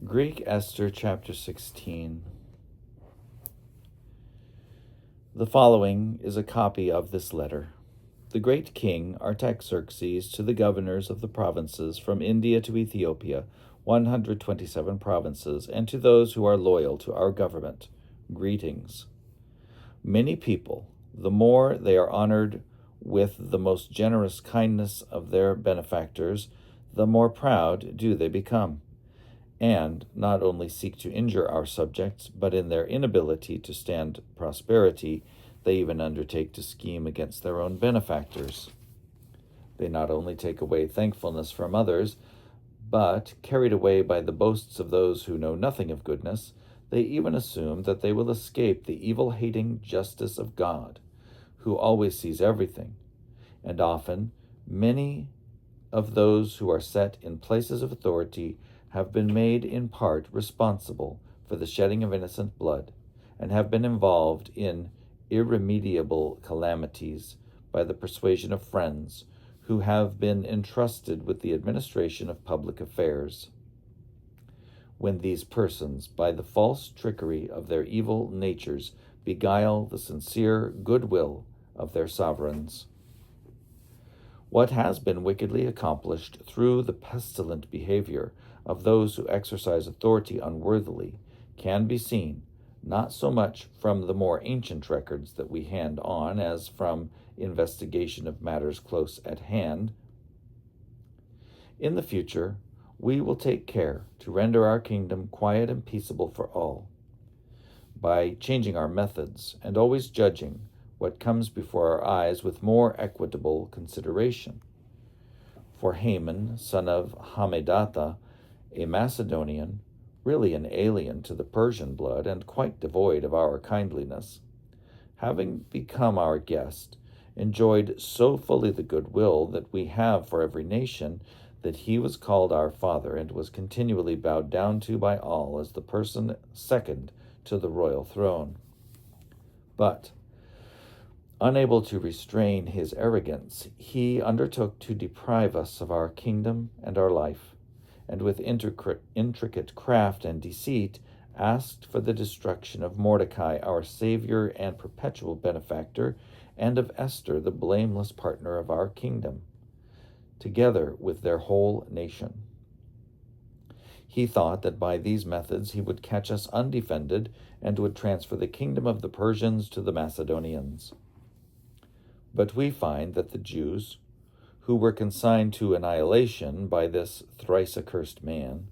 Greek Esther chapter 16. The following is a copy of this letter. The great king Artaxerxes to the governors of the provinces from India to Ethiopia, 127 provinces, and to those who are loyal to our government, greetings. Many people, the more they are honored with the most generous kindness of their benefactors, the more proud do they become, and not only seek to injure our subjects, but in their inability to stand prosperity, they even undertake to scheme against their own benefactors. They not only take away thankfulness from others, but, carried away by the boasts of those who know nothing of goodness, they even assume that they will escape the evil-hating justice of God, who always sees everything, and often many of those who are set in places of authority have been made in part responsible for the shedding of innocent blood, and have been involved in irremediable calamities by the persuasion of friends who have been entrusted with the administration of public affairs. When these persons, by the false trickery of their evil natures, beguile the sincere goodwill of their sovereigns. What has been wickedly accomplished through the pestilent behavior of those who exercise authority unworthily can be seen not so much from the more ancient records that we hand on as from investigation of matters close at hand. In the future, we will take care to render our kingdom quiet and peaceable for all, by changing our methods and always judging what comes before our eyes with more equitable consideration. For Haman, son of Hammedatha, a Macedonian, really an alien to the Persian blood and quite devoid of our kindliness, having become our guest, enjoyed so fully the goodwill that we have for every nation that he was called our father and was continually bowed down to by all as the person second to the royal throne. But, unable to restrain his arrogance, he undertook to deprive us of our kingdom and our life, and with intricate craft and deceit asked for the destruction of Mordecai, our Savior and perpetual benefactor, and of Esther, the blameless partner of our kingdom, together with their whole nation. He thought that by these methods he would catch us undefended and would transfer the kingdom of the Persians to the Macedonians. But we find that the Jews, who were consigned to annihilation by this thrice-accursed man,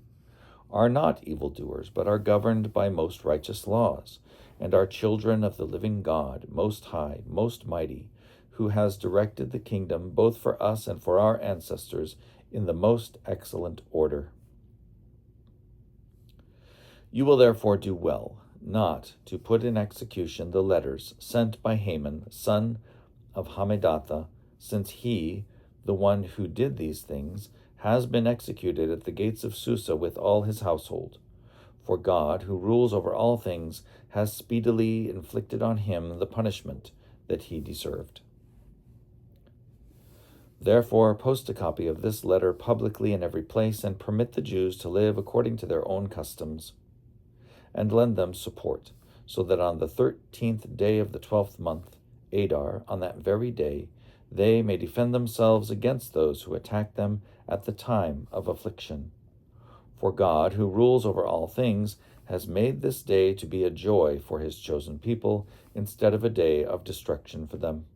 are not evildoers, but are governed by most righteous laws, and are children of the living God, most high, most mighty, who has directed the kingdom both for us and for our ancestors in the most excellent order. You will therefore do well not to put in execution the letters sent by Haman, son of Hammedatha, since he, the one who did these things, has been executed at the gates of Susa with all his household. For God, who rules over all things, has speedily inflicted on him the punishment that he deserved. Therefore, post a copy of this letter publicly in every place, and permit the Jews to live according to their own customs, and lend them support, so that on the 13th day of the 12th month, Adar, on that very day, they may defend themselves against those who attack them at the time of affliction. For God, who rules over all things, has made this day to be a joy for his chosen people, instead of a day of destruction for them.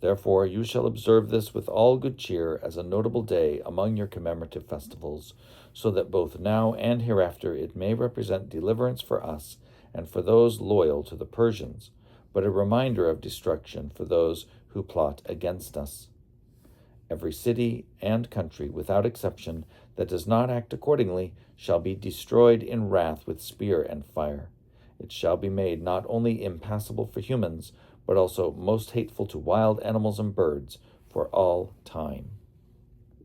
Therefore you shall observe this with all good cheer as a notable day among your commemorative festivals, so that both now and hereafter it may represent deliverance for us and for those loyal to the Persians, but a reminder of destruction for those who plot against us. Every city and country, without exception, that does not act accordingly shall be destroyed in wrath with spear and fire. It shall be made not only impassable for humans, but also most hateful to wild animals and birds for all time.